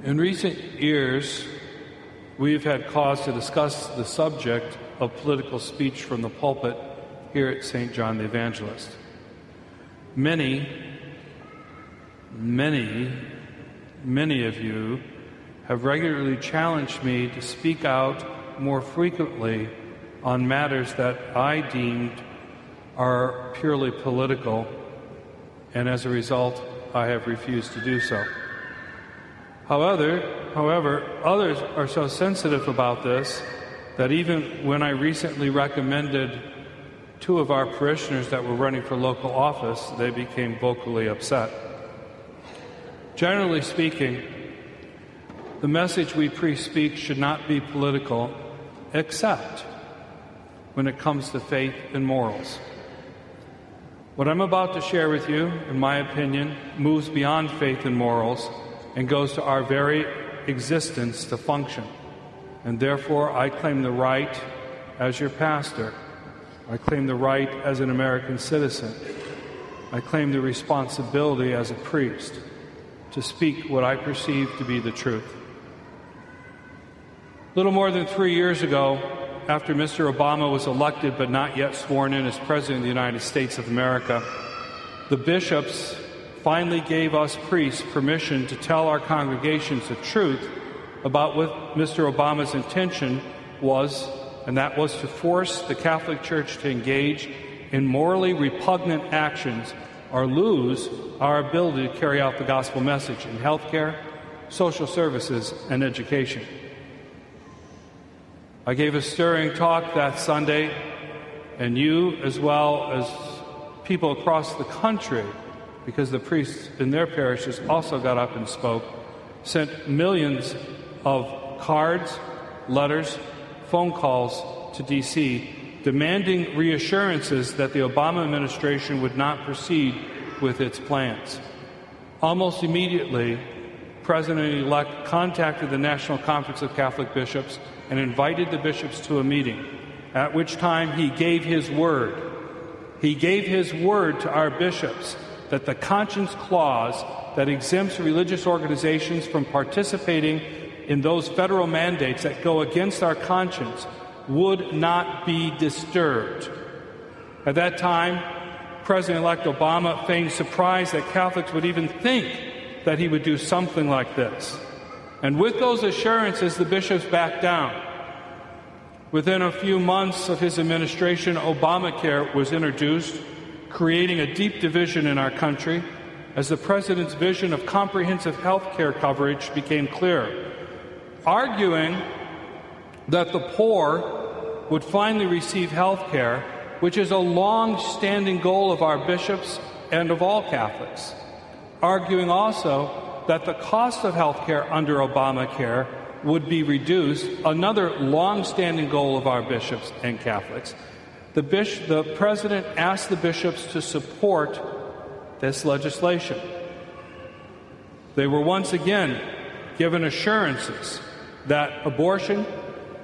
In recent years, we've had cause to discuss the subject of political speech from the pulpit here at St. John the Evangelist. Many of you have regularly challenged me to speak out more frequently on matters that I deemed are purely political, and as a result, I have refused to do so. However, others are so sensitive about this that even when I recently recommended two of our parishioners that were running for local office, they became vocally upset. Generally speaking, the message we speak should not be political, except when it comes to faith and morals. What I'm about to share with you, in my opinion, moves beyond faith and morals and goes to our very existence to function. And therefore, I claim the right as your pastor. I claim the right as an American citizen. I claim the responsibility as a priest to speak what I perceive to be the truth. Little more than 3 years ago, after Mr. Obama was elected but not yet sworn in as President of the United States of America, the bishops finally gave us priests permission to tell our congregations the truth about what Mr. Obama's intention was, and that was to force the Catholic Church to engage in morally repugnant actions or lose our ability to carry out the gospel message in healthcare, social services, and education. I gave a stirring talk that Sunday, and you, as well as people across the country, because the priests in their parishes also got up and spoke, sent millions of cards, letters, phone calls to D.C. demanding reassurances that the Obama administration would not proceed with its plans. Almost immediately, President-elect contacted the National Conference of Catholic Bishops and invited the bishops to a meeting, at which time he gave his word. He gave his word to our bishops that the conscience clause that exempts religious organizations from participating in those federal mandates that go against our conscience would not be disturbed. At that time, President-elect Obama feigned surprise that Catholics would even think that he would do something like this. And with those assurances, the bishops backed down. Within a few months of his administration, Obamacare was introduced, creating a deep division in our country as the president's vision of comprehensive health care coverage became clearer, arguing that the poor would finally receive health care, which is a long-standing goal of our bishops and of all Catholics, arguing also that the cost of health care under Obamacare would be reduced, another long-standing goal of our bishops and Catholics. The president asked the bishops to support this legislation. They were once again given assurances that abortion,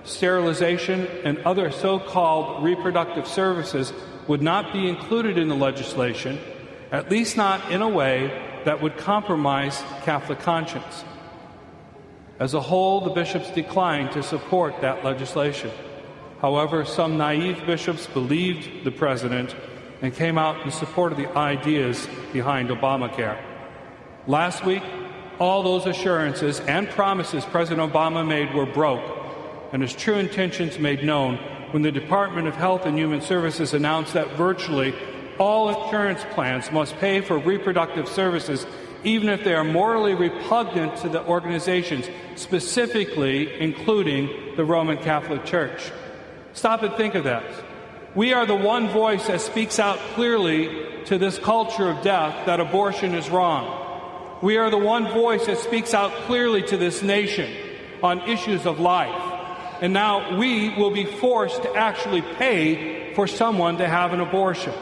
sterilization, and other so-called reproductive services would not be included in the legislation, at least not in a way that would compromise Catholic conscience. As a whole, the bishops declined to support that legislation. However, some naive bishops believed the president and came out in support of the ideas behind Obamacare. Last week, all those assurances and promises President Obama made were broke, and his true intentions made known when the Department of Health and Human Services announced that virtually all insurance plans must pay for reproductive services, even if they are morally repugnant to the organizations, specifically including the Roman Catholic Church. Stop and think of that. We are the one voice that speaks out clearly to this culture of death that abortion is wrong. We are the one voice that speaks out clearly to this nation on issues of life. And now we will be forced to actually pay for someone to have an abortion.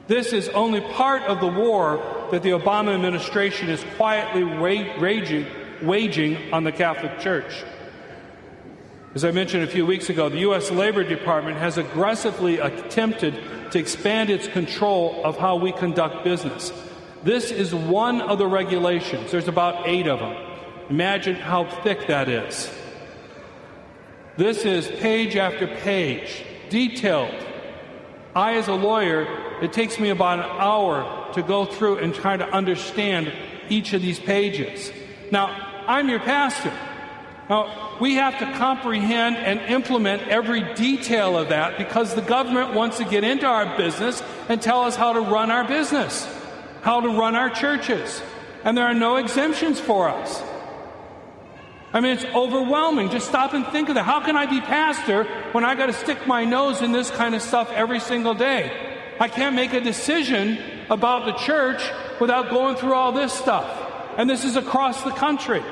This is only part of the war that the Obama administration is quietly waging on the Catholic Church. As I mentioned a few weeks ago, the U.S. Labor Department has aggressively attempted to expand its control of how we conduct business. This is one of the regulations. There's about 8 of them. Imagine how thick that is. This is page after page, detailed. I, as a lawyer, it takes me about an hour to go through and try to understand each of these pages. Now, I'm your pastor. Now, we have to comprehend and implement every detail of that because the government wants to get into our business and tell us how to run our business, how to run our churches. And there are no exemptions for us. I mean, it's overwhelming. Just stop and think of that. How can I be pastor when I got to stick my nose in this kind of stuff every single day? I can't make a decision about the church without going through all this stuff. And this is across the country.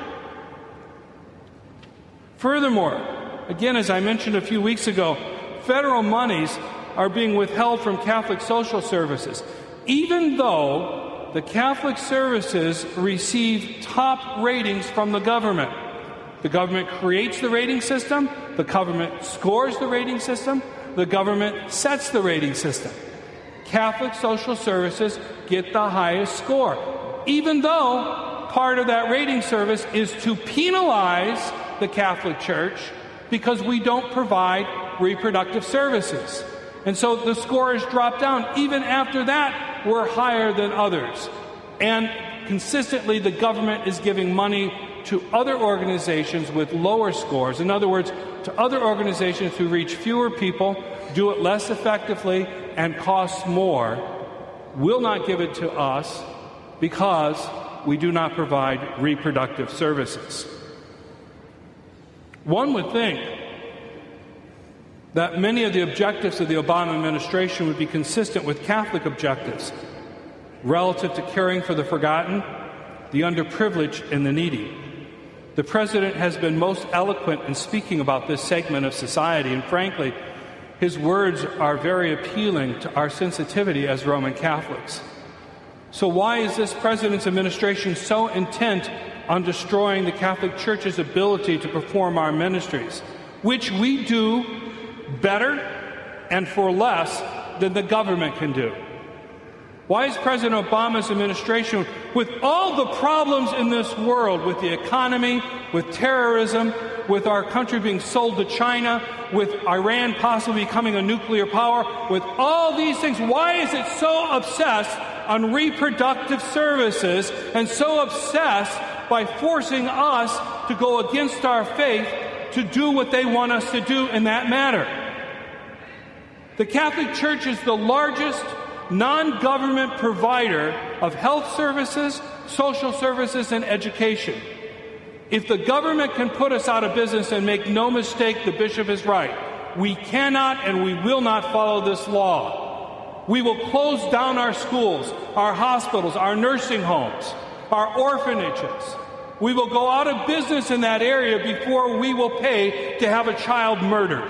Furthermore, again, as I mentioned a few weeks ago, federal monies are being withheld from Catholic social services, even though the Catholic services receive top ratings from the government. The government creates the rating system, the government scores the rating system, the government sets the rating system. Catholic social services get the highest score, even though part of that rating service is to penalize the Catholic Church because we don't provide reproductive services. And so the score has dropped down. Even after that, we're higher than others. And consistently, the government is giving money to other organizations with lower scores. In other words, to other organizations who reach fewer people, do it less effectively, and cost more, will not give it to us because we do not provide reproductive services. One would think that many of the objectives of the Obama administration would be consistent with Catholic objectives relative to caring for the forgotten, the underprivileged, and the needy. The President has been most eloquent in speaking about this segment of society, and frankly, his words are very appealing to our sensitivity as Roman Catholics. So why is this President's administration so intent on destroying the Catholic Church's ability to perform our ministries, which we do better and for less than the government can do? Why is President Obama's administration, with all the problems in this world, with the economy, with terrorism, with our country being sold to China, with Iran possibly becoming a nuclear power, with all these things, why is it so obsessed on reproductive services and so obsessed by forcing us to go against our faith to do what they want us to do in that matter? The Catholic Church is the largest non-government provider of health services, social services, and education. If the government can put us out of business, and make no mistake, the bishop is right, we cannot and we will not follow this law. We will close down our schools, our hospitals, our nursing homes, our orphanages. We will go out of business in that area before we will pay to have a child murdered.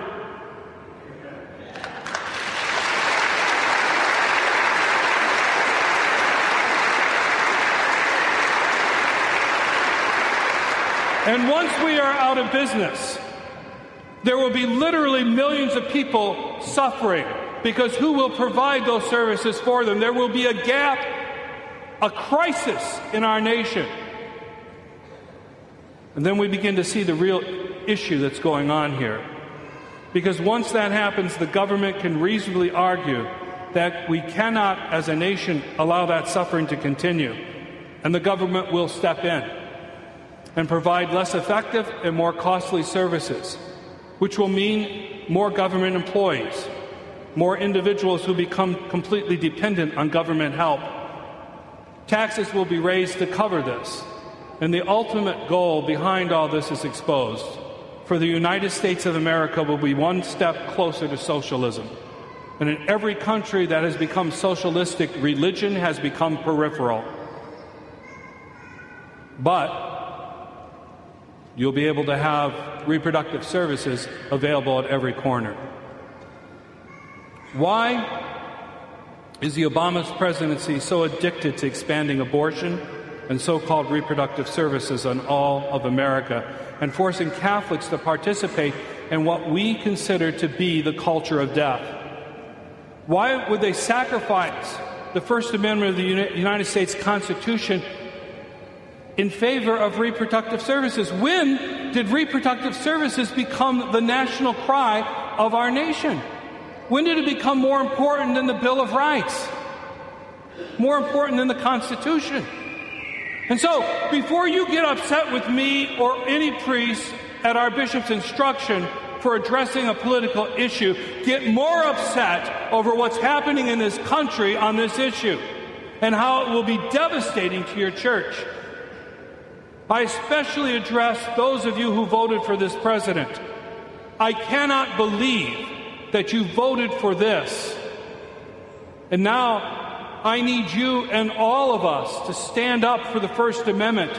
And once we are out of business, there will be literally millions of people suffering because who will provide those services for them? There will be a gap, a crisis in our nation. And then we begin to see the real issue that's going on here. Because once that happens, the government can reasonably argue that we cannot, as a nation, allow that suffering to continue. And the government will step in and provide less effective and more costly services, which will mean more government employees, more individuals who become completely dependent on government help. Taxes will be raised to cover this, and the ultimate goal behind all this is exposed. For the United States of America will be one step closer to socialism. And in every country that has become socialistic, religion has become peripheral. But you'll be able to have reproductive services available at every corner. Why is the Obama presidency so addicted to expanding abortion and so-called reproductive services on all of America and forcing Catholics to participate in what we consider to be the culture of death? Why would they sacrifice the First Amendment of the United States Constitution in favor of reproductive services. When did reproductive services become the national cry of our nation? When did it become more important than the Bill of Rights? More important than the Constitution? And so, before you get upset with me or any priest at our bishop's instruction for addressing a political issue, get more upset over what's happening in this country on this issue and how it will be devastating to your church. I especially address those of you who voted for this president. I cannot believe that you voted for this. And now I need you and all of us to stand up for the First Amendment,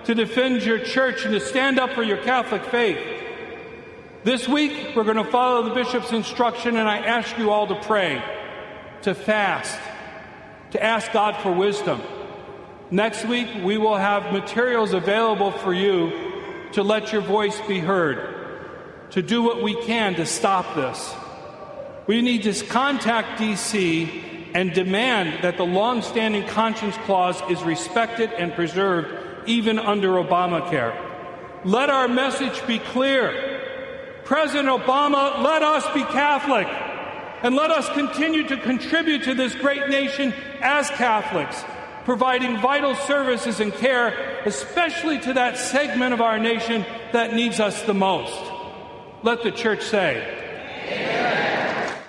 to defend your church, and to stand up for your Catholic faith. This week, we're going to follow the bishop's instruction, and I ask you all to pray, to fast, to ask God for wisdom. Next week, we will have materials available for you to let your voice be heard, to do what we can to stop this. We need to contact D.C. and demand that the long-standing conscience clause is respected and preserved even under Obamacare. Let our message be clear. President Obama, let us be Catholic, and let us continue to contribute to this great nation as Catholics, providing vital services and care, especially to that segment of our nation that needs us the most. Let the church say,